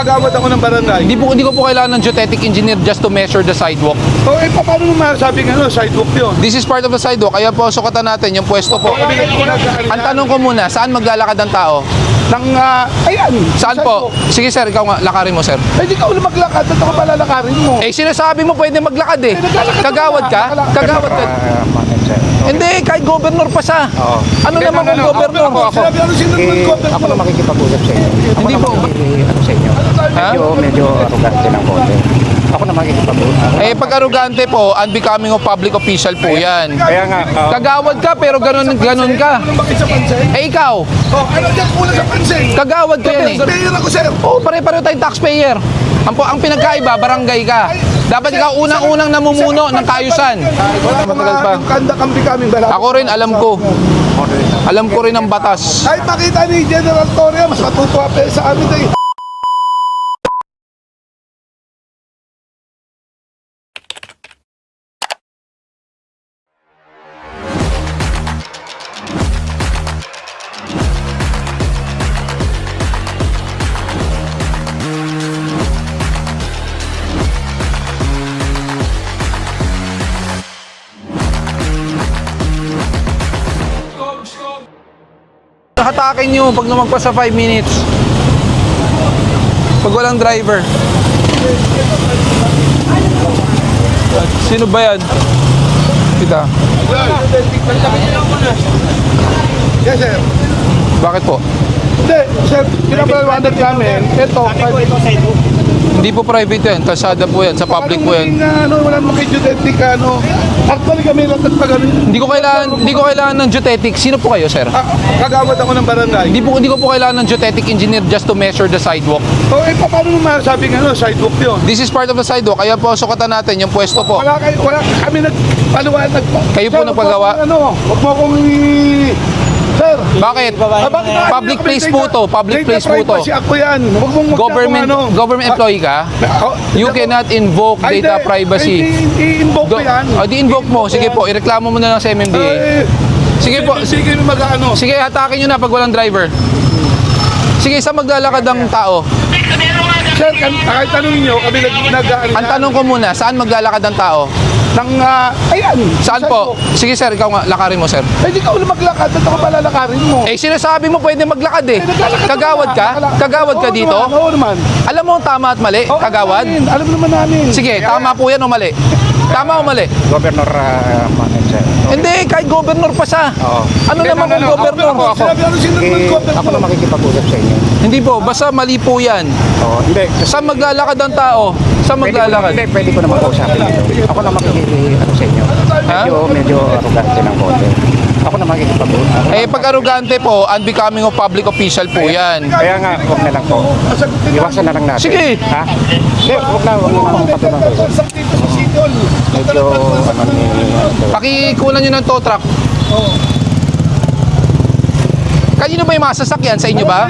kagawad ako ng barangay. Hindi ko po kailangan ng geodetic engineer just to measure the sidewalk. O, paano mo masabing sidewalk yun? This is part of the sidewalk, kaya po sukatan natin yung pwesto po. Ang tanong ko muna, saan maglalakad ang tao? Ayan. Saan po? Sige sir, ikaw nga, lakarin mo sir. Hindi ka ulit maglakad, at ako palalakarin mo. Sinasabi mo pwede maglakad eh. Kagawad ka? Kagawad ka? Hindi, kahit governor pa siya. Ano naman kung governor mo ako? Ako na makikipag-usap sa inyo. Hindi po. Sa inyo. Medyo arrogante ng konti. Ako na makikipag-usap. Pag arrogante po, unbecoming of public official po yan. Kaya nga, Kagawad ka pero ganun ka. Bakit sa pansin? Ikaw, Ano dyan kulang sa pansin? kagawad ko yan eh. Mayor ako, sir. Pare-pareho tayong taxpayer. Ang pinagkaiba, barangay ka. Dapat ikaw unang-unang namumuno ng kaayusan. Matagal pa. Kanda kampi kaming bala. Ako rin, alam ko. Alam ko rin ang batas. Ay, makita ni General Torre, mas matutuwa pa sa amin tayo. Hatakin nyo pag lumagpas sa 5 minutes. Pag walang driver. Sino ba yan? Kita. Yes, sir. Bakit po? Hindi, sir, pinapaliwanag namin. Ito, Hindi po private yan. Kalsada po yan. Sa public po yan. Wala naman kay geodetic, Actually, kami lang pag Hindi ko kailangan ng geodetic. Sino po kayo, sir? kagawad ako ng barangay. Hindi ko po kailangan ng geodetic engineer just to measure the sidewalk. O, paano mo masabing sidewalk yun? This is part of the sidewalk, kaya po sukatan natin yung pwesto po. Wala kami nagpaliwanag po. Kayo po Sir, nagpagawa? Huwag mo akong Sir. Bakit? Public place po to. Public place po to. Kasi ako yan. Huwag mong Government employee ka? You cannot invoke data privacy. I-invoke ko yan. Di-invoke mo. Sige po, ireklamo mo na lang sa MMDA. Sige po. Sige mo mag-ano. Sige, hatakin nyo na pag walang driver. Sige, saan maglalakad ang tao? Sir, kahit tanongin nyo, kami Ang tanong ko muna, saan maglalakad ang tao? Ayan. Saan po? Sige sir, ikaw nga, lakarin mo sir. Hindi ka ulit maglakad, at ako palalakarin mo. Sinasabi mo pwede maglakad eh. Kagawad ka? Kagawad ka dito? Oo naman. Alam mo tama at mali? Kagawad? Alam naman namin. Sige, tama po yan o mali? Tama o mali? Governor Manager. Hindi, kahit governor pa siya. Ano naman kung governor mo ako? Ako na makikipag-usap sa inyo. Hindi po, basta mali po yan. Hindi. Saan maglalakad ang tao? Saan maglalakad? Pwede ko na mag-usapin ito. Ako na makikipag-usap sa inyo. Medyo arrogante ng konti. Ako na makikipag-usap. Pag arrogante po, unbecoming of public official po yan. Kaya nga, huwag na lang po. Iwasan na lang natin. Sige. Ha? Hindi, huwag na patulang kayo. Medyo, Pakikunan nyo ng tow truck. Kanino ba yung mga sasakyan? Sa inyo ba?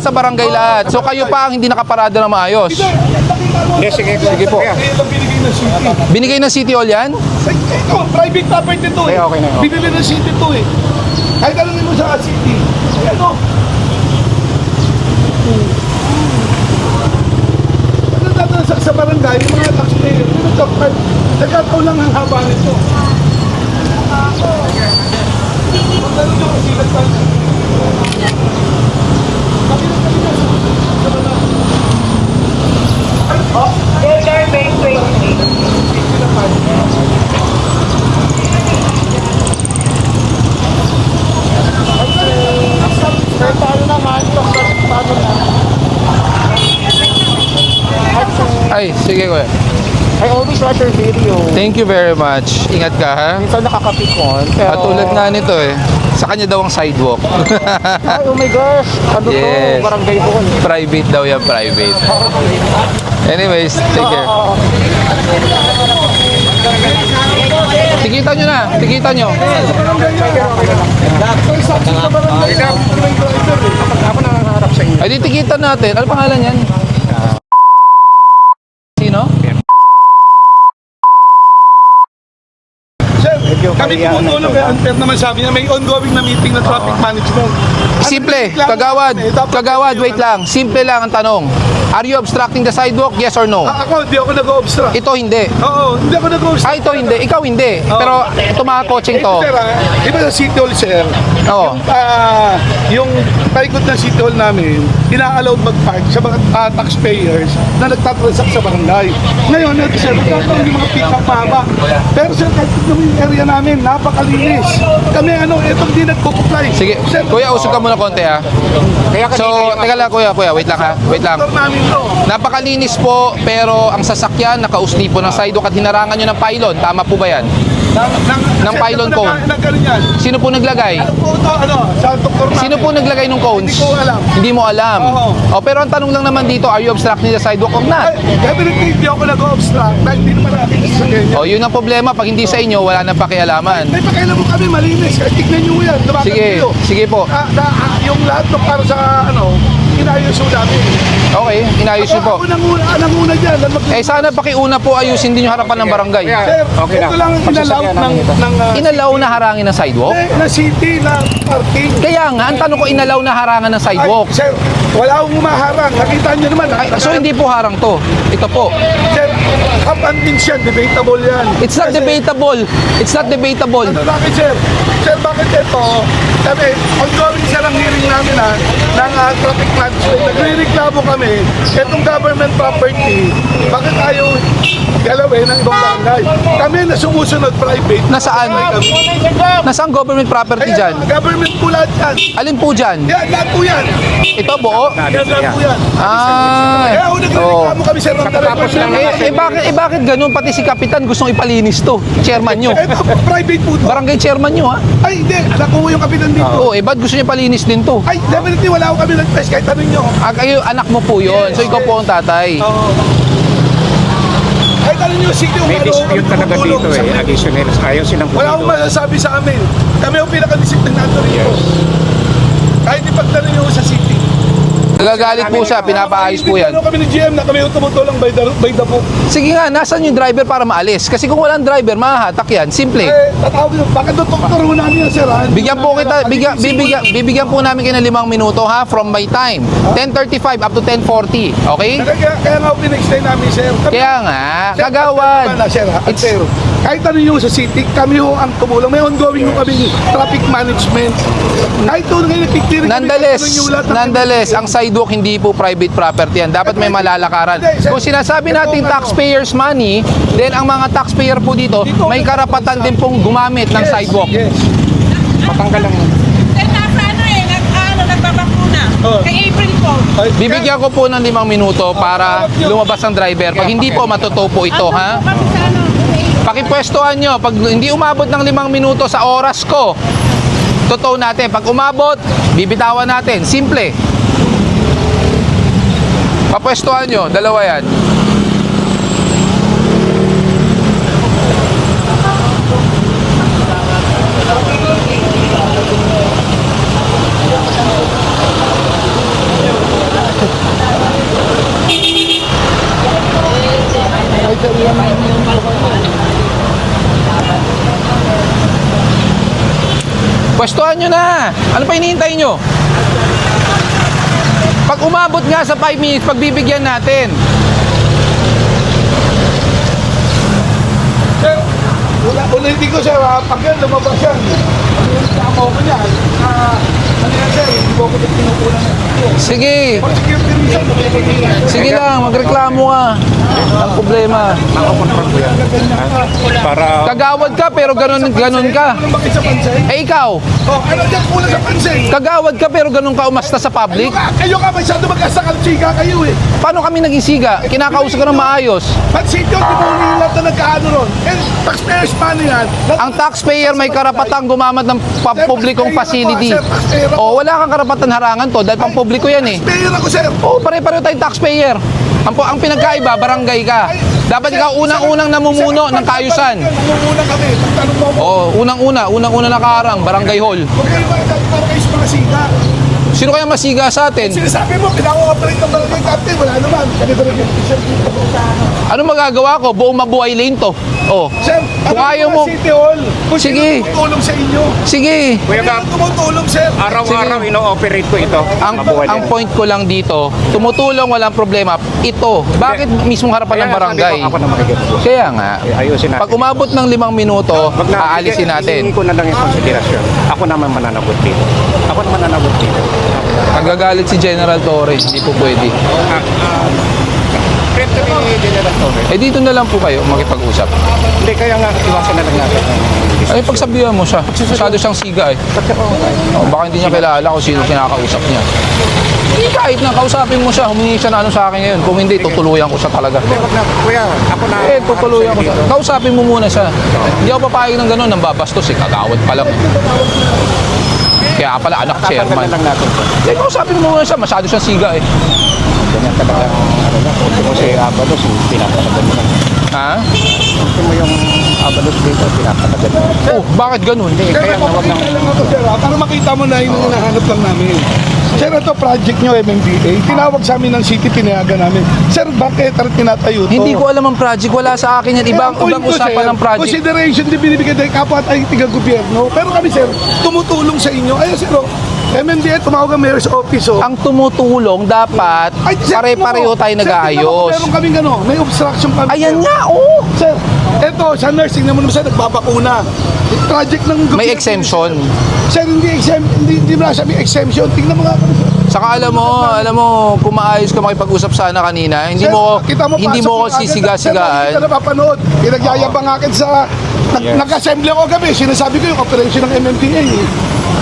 Sa barangay lahat. So kayo pa ang hindi nakaparada na maayos. Sige po. Binigay ng City Hall yan? Private property to eh. Okay na yun. Binili ng city to eh. Kahit alam mo sa city. Ano? Ano natin sa barangay, yung mga taxpayer, nagkataon lang ang haba nito. Magdalo nyo kasi nagtanong. Ay, sige kuya. I always watch your video. Thank you very much. Ingat ka ha. Minsan nakakapikon. Pero... At tulad nga nito eh. Sa kanya daw ang sidewalk. Ay, oh my gosh. Ano Yes. to? Barangay po. Private daw yan, private. Anyways, take care. Tikitan nyo na. Tikitan nyo. Ako nangangarap sa inyo. Ay, di tikitan natin. Ano pangalan yan? Sino? Sir, kami tumutulong kay Anter naman sabi niya may ongoing na meeting ng traffic management. Simple. Kagawad. Kagawad, wait lang. Simple lang ang tanong. Are you obstructing the sidewalk? Yes or no? Ako, hindi ako nag-obstruct. Ito hindi. Oo, hindi ako nag-obstruct. Ito hindi. Ikaw hindi. Pero ito mga coaching to. Sir, di ba sa City Hall, sir? Oo. Yung paikot ng City Hall namin, ina-allowed mag-park sa mga taxpayers na nagtatransact sa barangay. Ngayon, sir, nagkakaroon yung mga pick-up mahaba. Pero sir, kahit yung area namin, napakalinis. Kami, itong di nagpo-comply. Sige. Sir, Kuya, usog ka muna konti ha. So, teka lang kuya, wait lang ha. Wait lang. motor namin to. Napakalinis po, pero ang sasakyan nakausli po ng sidewalk at hinarangan nyo ng pylon. Tama po ba yan? Ng pylon cone. Nagkaroon yan. Sino po naglagay? Ano po ito, sa doktor namin. Sino po naglagay ng cones? Hindi ko alam. Hindi mo alam. Oo. O, pero ang tanong lang naman dito, are you obstructing the sidewalk or not? Definitely hindi ako nag-obstruct dahil hindi naman natin sa ganyan. O, yun ang problema. Pag hindi sa inyo, wala nang pakialaman. May pakailan mo kami malinis. Kahit tignan nyo yan. Lumagan Sige, kayo. sige po. Yung lahat ng para sa inayos yung namin. Okay, inayos nyo po. Ako nanguna dyan. Eh, sana pakiuna po ayusin din yung harapan ng barangay. Sir, Okay ito lang. lang ang inalaw Pagsasakyan ng namin ito. Inalaw na harangin ng sidewalk? na city na parking. Kaya nga, ang tanong ko, inalaw na harangan ng sidewalk. Ay, sir, wala akong umaharang. Nakita nyo naman. Ay, so hindi po harang to. Ito po. Sir, kapandins yan. Debatable yan. It's not Kasi- debatable. It's not debatable. Bakit, sir? Sir, bakit ito? Sabi, ongoing siya ng hearing namin ng traffic management. Nagre-reklamo kami, itong government property, bakit ayaw galawin ng ibang barangay? Kami na sumusunod private. Nasaan? Nasaan government property dyan? Government po lahat yan. Alin po dyan? Yan, lahat po yan. Ito buo? Yan, lahat po yan. Kaya Ah. ako nagre-reklamo kami, sir, ng Kakatapos lang director. Bakit ganun? Pati si Kapitan gustong ipalinis to. Chairman nyo. Private po to. Barangay chairman nyo ha? Ay, hindi. Anak ko yung kapitan dito. Oo, ba't gusto niya palinis din to? Ay, definitely wala ako kami nag-press kahit tanong nyo. Kayo, anak mo po yun. So ikaw po ang tatay. Oo. Kahit tanong nyo, sige, May dispute talaga dito eh. Additional. Ayaw silang Wala akong pumido. masasabi sa amin. Kami ang pinaka-disiplinado rito. Kahit ipagtanong nyo sa city. Nagagalit po siya, pinapaayos po yan. Ano kami ni GM na kami yung tumutulong by the book. Sige nga, nasan yung driver para maalis? Kasi kung walang driver, mahahatak yan. Simple. Eh, tatawag nyo, bakit doon turunan niyo, sir? Ha? Bigyan po kita, bibigyan po namin kayo ng 5 minuto ha, from my time. 10:35 up to 10:40, okay? Kaya nga pinag-extend namin, sir. Kaya nga, Sir, kagawad. sir, It's- sir, kahit ano yung sa city, kami ho ang tumulong. May ongoing ho kami traffic management. Kahit doon ngayon nagtitiri kami. Nonetheless, ang sidewalk hindi po private property yan. Dapat may malalakaran. Kung sinasabi natin taxpayers money, then ang mga taxpayer po dito, may karapatan din pong gumamit ng sidewalk. Yes. Matanggal lang. Sir, nasa nagbabakuna. Oh. Kay April po. Bibigyan ko po ng 5 minuto para lumabas ang driver. Pag hindi po, matuto po ito, ha? Kami sa Pakipwestuhan nyo. Pag hindi umabot ng 5 minuto sa oras ko, totoo natin. Pag umabot, bibitawan natin. Simple. Papwestuhan nyo. Dalawa yan. Pwestuhan nyo na. Ano pa hinihintay nyo? Pag umabot nga sa 5 minutes, pagbibigyan natin. Sir, ulitin ko, sir, pag yan, lumabas yan. Ano yung tama ko niya? Ano yan, sir? Hindi ko ako pinukulan ng Sige. Pag security reason, Sige lang, magreklamo ka. Ang problema. Makakonfront ko yan. Para Kagawad ka pero ganun ka. Ano bakit sa pansay? Eh ikaw, Oh, ano dyan kulang sa pansay? kagawad ka pero ganun ka umasta sa public. Kayo ka masyado mag-asakalsika kayo eh. Paano kami naging siga? Kinakausap ka ng maayos. Pansin yun, di ba ulilat na nagkaano ron? Eh, taxpayers money yan. Ang taxpayer may karapatang gumamit ng pampublikong facility. O wala kang karapatan harangan to dahil pampubliko yan eh. Taxpayer ako, sir. O pare-pareho tayong taxpayer. Ang pinagkaiba, barangay ka. Dapat ikaw unang-unang namumuno ng kaayusan. Namumuna kami. Pagtanong mo mo. O unang-una nakaharang, barangay hall. Huwag kayo mga siga. Sino kaya masiga sa atin? Sinasabi mo, pinako-operate ng barangay captain. Wala naman. Ganito rin yung t-shirt dito. Ano magagawa ko? Buong Mabuhay Lane to. Oh. Sir, Kung ayaw mo, City Hall. Kung Sige. sino tumutulong sa inyo. sige. Kuya Gab, Sino tumutulong, sir? araw-araw Sige. ino-operate ko ito. Ang Mabuhay ang din. point ko lang dito, tumutulong, walang problema. Ito, bakit mismong harapan ng Kaya barangay? sabi ko, ako na makikinig. Kaya nga, Ayusin natin. pag umabot ng 5 minuto, aalisin natin. Hihingi ko na lang yung konsiderasyon. Ako naman mananagot dito. Ako naman mananagot dito. Nagagalit si General Torres, hindi po pwede. Friend kami ni General Torres. Eh dito na lang po kayo makipag-usap. Hindi, kaya nga iwasan na lang natin. Ay, pagsabihan mo siya. Masyado siyang siga eh. Oh, baka hindi niya kilala kung sino kinakausap niya. Hindi, kahit na kausapin mo siya, humingi siya na ano sa akin ngayon. Kung hindi, tutuluyan ko siya talaga. Wag na, kuya, ako na. Eh, tutuluyan ko siya. Kausapin mo muna siya. Hindi ako papayag ng gano'n, nang babastos eh. Kagawad pa lang. Kaya pala, anak Tatanggal chairman. na lang natin. Eh, kausapin mo muna siya. Masyado siyang siga eh. Ganyan talaga. Ano na, kung mo si Abalos, pinapatagal mo na. Ha? Kung mo yung Abalos dito, pinapatagal mo. Oh, bakit ganun? Sir, Kaya nga, wag papakita lang ako, sir, para makita mo na yung hinahanap lang namin. Sir, ito project nyo, MMDA. Tinawag sa amin ng city, pinayagan namin. Sir, bakit tinatayo to? Hindi ko alam ang project. Wala sa akin yan. Ibang usapan ng project. Consideration din binibigay dahil kapwa at ay tiga-gobyerno. Pero kami, sir, tumutulong sa inyo. Ayun, sir, MMDA, tumawag ang mayor's office, oh. Ang tumutulong dapat Ay, sir, pare-pareho tayo sir, nag-aayos. Meron kaming may obstruction kami. Ayan sir. nga, oh. Sir, eto, sa nursing naman sir, nagbabakuna. Project ng gobyerno. May exemption. Sir, hindi mo na sabi exemption. Tingnan mo nga kami, sir. Saka alam mo, kung maayos ka makipag-usap sana kanina, hindi Sir, mo kita hindi mo ko pasok agad. Sir, hindi sisiga-sigaan. ka napapanood. Pinagyayabang akin sa... Nag-assembly ako gabi. Sinasabi ko yung operation ng MMDA.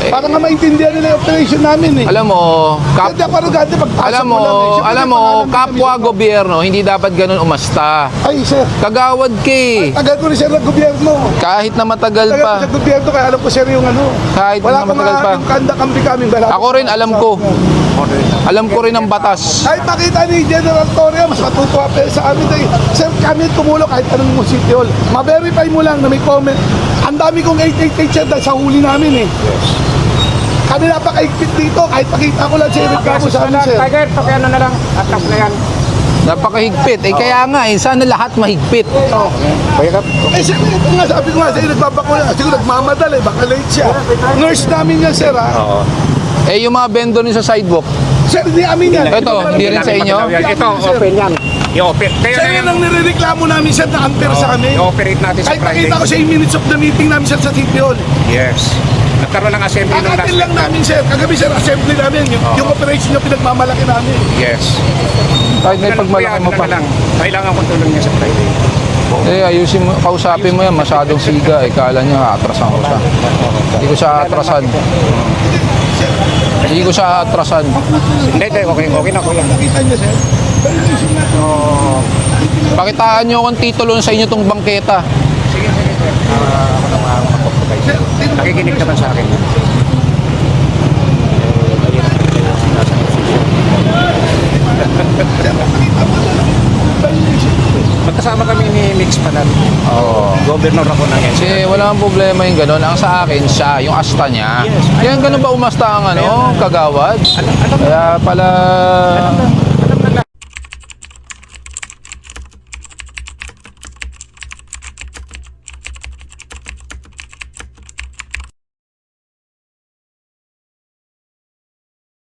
Para nga maintindihan nila yung operation namin eh. Alam mo, Hindi ako arugante pagpasok alam mo mo, lang eh. Siyempre, alam mo, pangalan kapwa namin. gobyerno, hindi dapat ganun umasta. Ay, sir. Kagawad ka eh. Tagal ko rin sir ng gobyerno. Kahit na matagal Tagal ko pa. sa gobyerno kaya alam ko sir yung ano. Kahit Wala na ko matagal pa. yung kanda-kampi kami. Ako rin, alam ko. Alam ko rin ang batas. Kahit makita ni General Torre, mas matutuwa pa sa amin dahil sir, kami tumulong kahit anong mo City Hall. Ma-verify mo lang na may comment. Ang dami kong 888 sir dahil sa huli namin eh. Kami napakaigpit dito, kahit pakita ko lang sa reklamo sa amin sir. Tiger, pakiano na lang. Atas na yan. Napakahigpit. Eh kaya nga eh, sana lahat mahigpit. Kuya Gab, Eh sir, ito nga sabi ko nga sa'yo, nagbabakuna. Siguro nagmamadali, baka late siya. Nurse namin yan sir ha. oo. Eh yung mga vendor niyo sa sidewalk, Sir, hindi amin yan. Ito, hindi rin sa inyo? Ito, open yan. I-open. Kaya Sir, na yan yan. ang nirereklamo namin sir na unfair sa kami. I-operate natin sa Kahit Friday. nakita ko sa 8 minutes of the meeting namin sir sa City Hall. Yes. Nagkaroon ng assembly ng last Kakatin lang week. namin sir. Kagabi sir, assembly namin. Yung operation nyo pinagmamalaki namin. Yes. kahit may Ganun, pagmalaki kuya, mo ano pa. na lang. Kailangan kong tulong niya sa Friday. Eh, ayusin mo, kausapin mo yan, masyadong siga. Eh, kala niya, atrasan ko siya. Hindi ko siya atrasan. Hindi ko siya atrasan. Hindi, okay na kuya. Nakita niyo sir? Pakitaan niyo akong titulo sa inyo tong bangketa. Sige, sige. Ako na makapagpapagay. Sir, tingnan mo. Nakikinig naman sa akin. Magkasama kami ni Mix Panan. Oo. Governor ako ng Kasi wala nang problema yung gano'n. Ang sa akin, siya, yung asta niya. Yes. Kaya ganun ba umasta ang kagawad? Kaya pala